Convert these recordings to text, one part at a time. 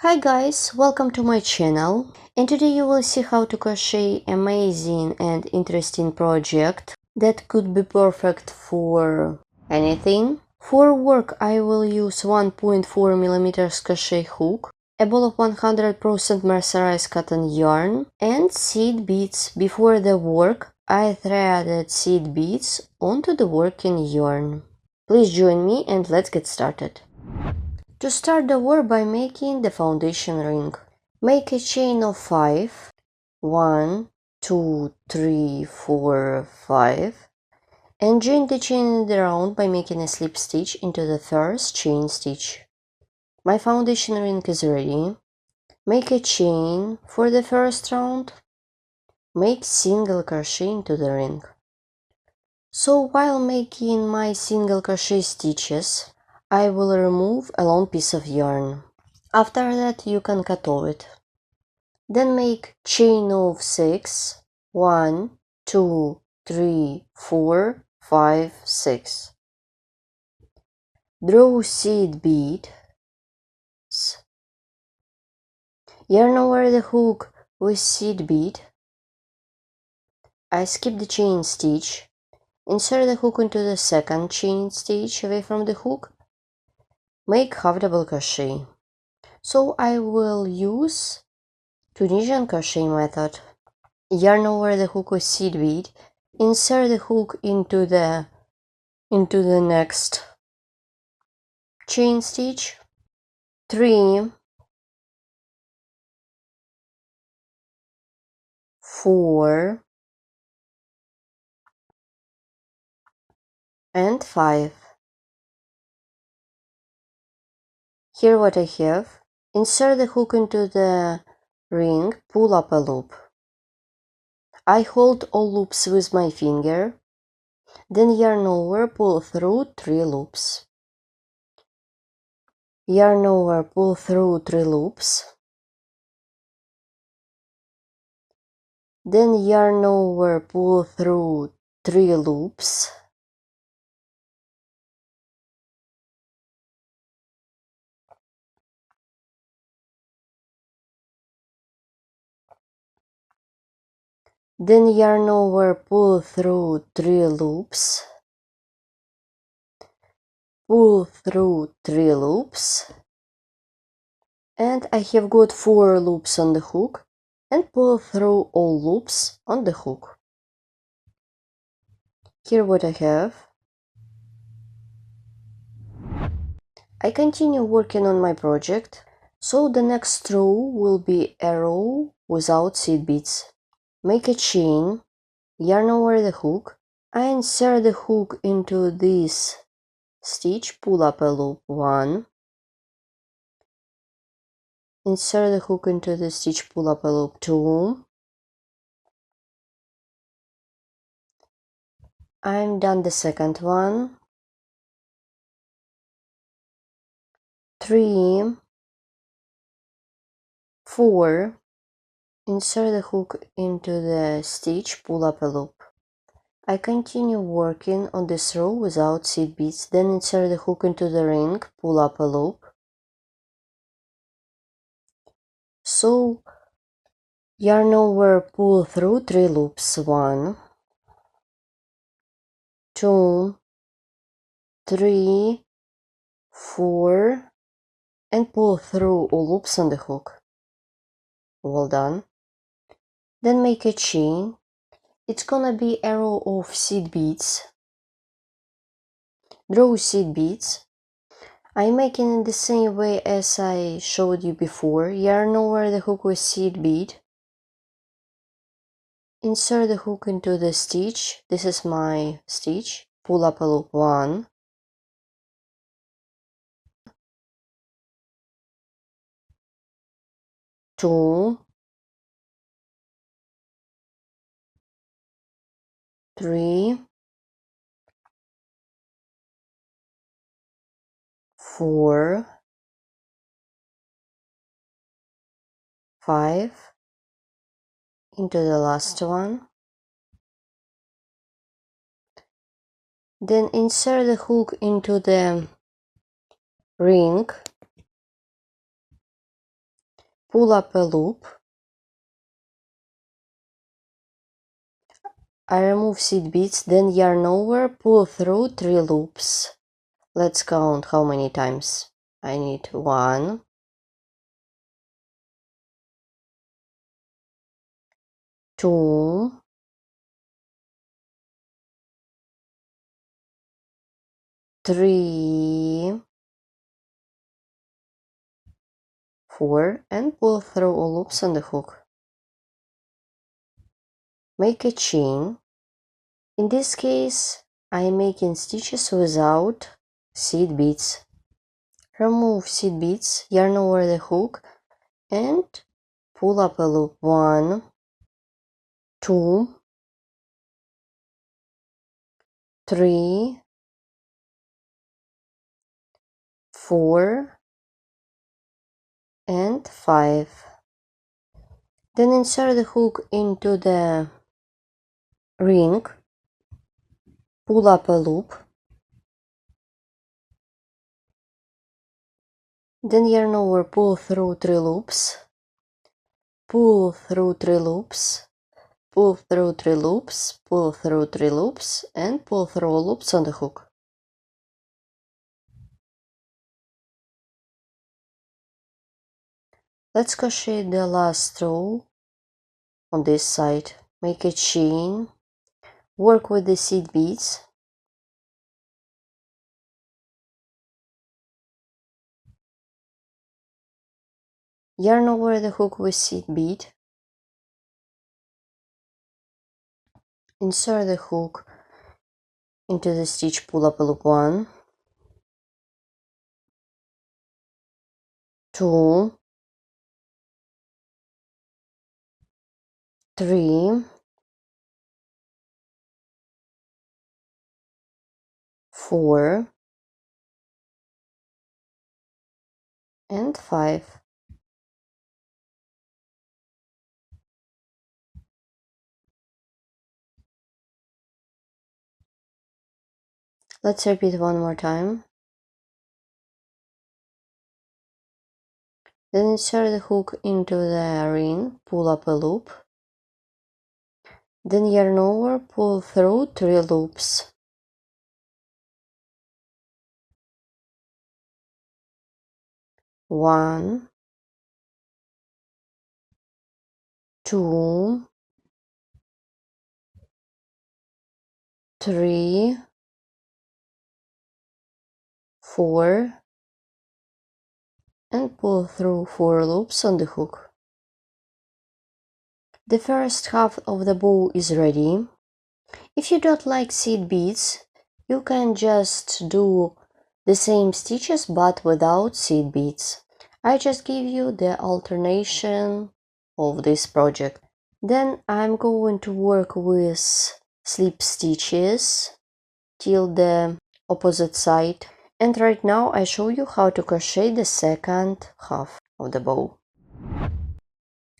Hi guys, welcome to my channel, and today you will see how to crochet amazing and interesting project that could be perfect for anything. For work I will use 1.4mm crochet hook, a ball of 100% mercerized cotton yarn, and seed beads. Before the work I threaded seed beads onto the working yarn. Please join me and let's get started. To start the work by making the foundation ring, make a chain of 5, 1, 2, 3, 4, 5, and join the chain in the round by making a slip stitch into the first chain stitch. My foundation ring is ready. Make a chain for the first round. Make single crochet into the ring. So while making my single crochet stitches, I will remove a long piece of yarn. After that you can cut off it. Then make chain of 6, 1, 2, 3, 4, 5, 6. Draw seed beads. Yarn over the hook with seed bead. I skip the chain stitch. Insert the hook into the second chain stitch away from the hook. Make half double crochet. So I will use Tunisian crochet method. Yarn over the hook with seed bead. Insert the hook into the next chain stitch. 3, 4, and 5. Here what I have. Insert the hook into the ring, pull up a loop. I hold all loops with my finger, then yarn over, pull through 3 loops. Yarn over, pull through 3 loops. Then yarn over, pull through 3 loops. Then yarn over, pull through 3 loops. Pull through 3 loops. And I have got 4 loops on the hook, and pull through all loops on the hook. Here what I have. I continue working on my project, so the next row will be a row without seed beads. Make a chain, yarn over the hook. I insert the hook into this stitch, pull up a loop 1. Insert the hook into the stitch, pull up a loop 2. I'm done the second one. 3, 4. Insert the hook into the stitch, pull up a loop. I continue working on this row without seed beads, then insert the hook into the ring, pull up a loop. So yarn over, pull through 3 loops, 1, 2, 3, 4, and pull through all loops on the hook. Well done. Then make a chain. It's gonna be a row of seed beads. Draw seed beads. I'm making it the same way as I showed you before. Yarn over the hook with seed bead. Insert the hook into the stitch. This is my stitch. Pull up a loop 1. 2, 3, 4, 5, into the last one. Then insert the hook into the ring. pull up a loop, I remove seed beads, then yarn over, pull through 3 loops. Let's count how many times. I need 1, 2, 3, 4, and pull through all loops on the hook. Make a chain. In this case, I am making stitches without seed beads. Remove seed beads, yarn over the hook, and pull up a loop. 1, 2, 3, 4, and 5. Then insert the hook into the ring, pull up a loop, then yarn over, pull through 3 loops, pull through 3 loops, pull through 3 loops, pull through 3 loops, and pull through all loops on the hook. Let's crochet the last row on this side. Make a chain, work with the seed beads, yarn over the hook with seed bead, insert the hook into the stitch, pull up a loop. 1, 2, 3, 4, and 5. Let's repeat one more time. Then insert the hook into the ring, pull up a loop, then yarn over, pull through 3 loops. 1, 2, 3, 4, and pull through 4 loops on the hook. The first half of the bow is ready. If you don't like seed beads, you can just do the same stitches but without seed beads. I just give you the alternation of this project. Then I'm going to work with slip stitches till the opposite side. And right now I show you how to crochet the second half of the bow.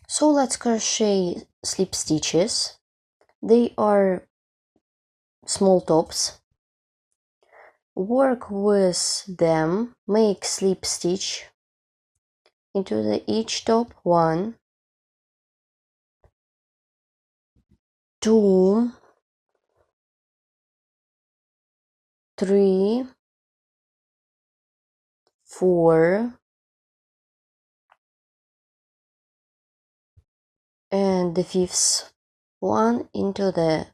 So let's crochet slip stitches. They are small tops. Work with them, make slip stitch into each top. 1, 2, 3, 4, and the 5th one into the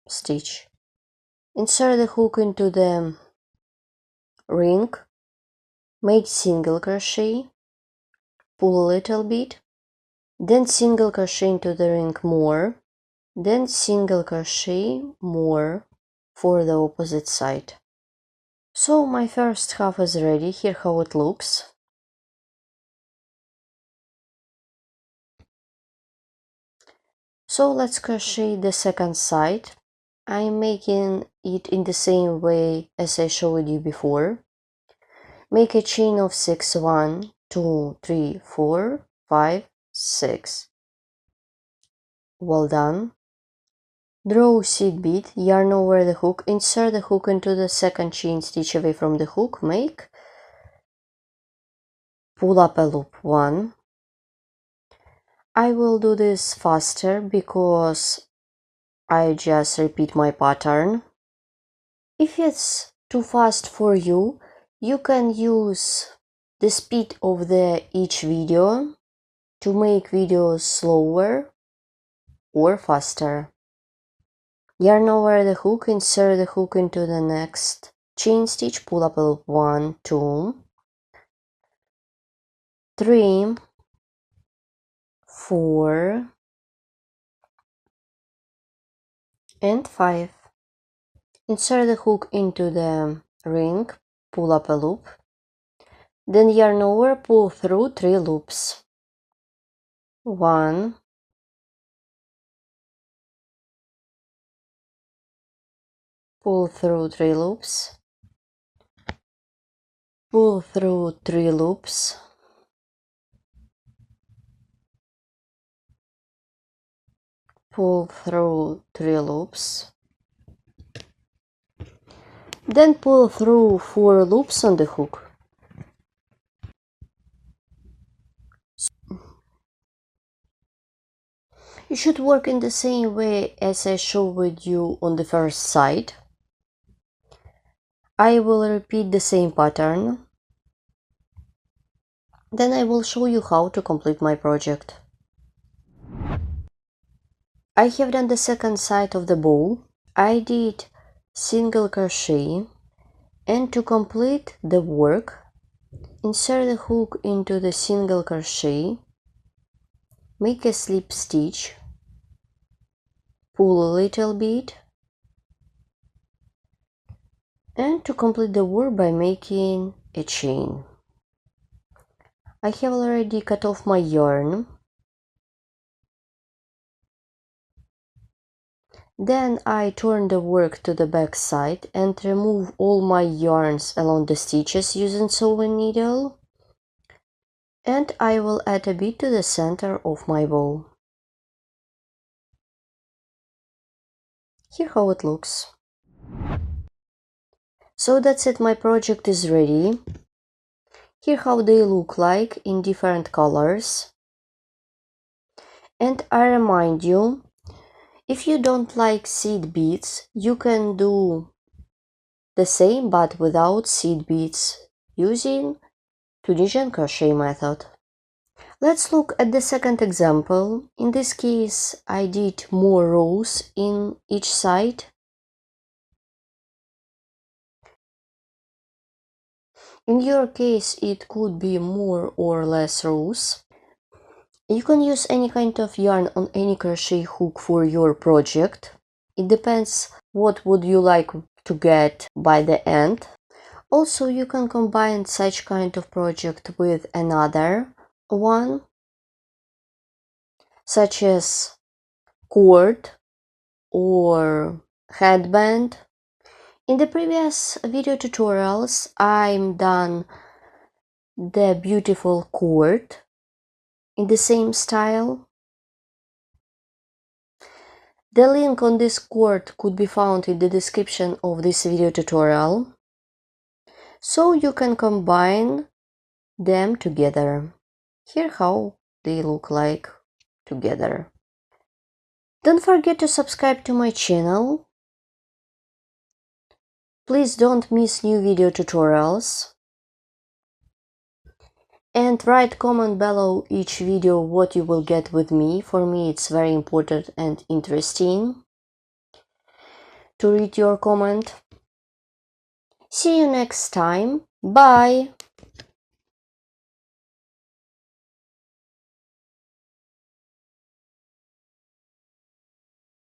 stitch. Insert the hook into the ring, make single crochet, pull a little bit, then single crochet into the ring more, then single crochet more for the opposite side. So my first half is ready. Here how it looks. So let's crochet the second side. I'm making it in the same way as I showed you before. Make a chain of 6. 1, 2, 3, 4, 5, 6. Well done. Draw seed bead, yarn over the hook, insert the hook into the second chain stitch away from the hook, make, pull up a loop. 1, I will do this faster because I just repeat my pattern. If it's too fast for you, you can use the speed of each video to make videos slower or faster. Yarn over the hook, insert the hook into the next chain stitch, pull up a loop 1, 2, 3, 4, and 5. Insert the hook into the ring, pull up a loop, then yarn over, pull through 3 loops. 1, pull through 3 loops, pull through 3 loops, pull through 3 loops, then pull through 4 loops on the hook. You should work in the same way as I showed you on the first side. I will repeat the same pattern. Then I will show you how to complete my project. I have done the second side of the bow. I did single crochet, and to complete the work, insert the hook into the single crochet, make a slip stitch, pull a little bit, and to complete the work by making a chain. I have already cut off my yarn. Then I turn the work to the back side and remove all my yarns along the stitches using sewing needle. And I will add a bit to the center of my bow. Here how it looks. So that's it, my project is ready. Here how they look like in different colors. And I remind you, if you don't like seed beads, you can do the same but without seed beads using Tunisian crochet method. Let's look at the second example. In this case, I did more rows in each side. In your case, it could be more or less rows. You can use any kind of yarn on any crochet hook for your project. It depends what would you like to get by the end. Also, you can combine such kind of project with another one, such as cord or headband. In the previous video tutorials, I'm done the beautiful cord in the same style. The link on this cord could be found in the description of this video tutorial, so you can combine them together. Here how they look like together. Don't forget to subscribe to my channel. Please don't miss new video tutorials. And write comment below each video what you will get with me. For me it's very important and interesting to read your comment. See you next time. Bye!